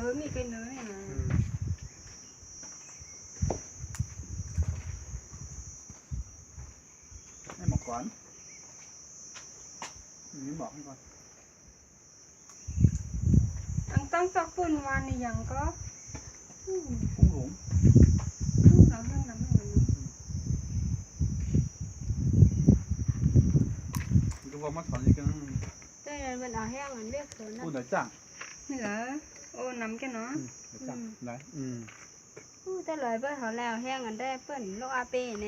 อมีไก่เนื้อเนี่ยนะให้หมอกก่อนนี่บอกให้ก่อนตั้งสักปุ่นวันนี่ยังก็พุ่งหลงน้ำมันน้ำมัน ดูว่ามาถอนนี่กัน แต่มันเอาแห้งมันเรียกตัวนั้น พูดหน่อยจ้าง เหนือโอ้น้ำแกเนาะ จ้างไหน แต่เลยเพื่อนเขาแล้วแห้งกันได้เพื่อนโลอาเป้เนี่ย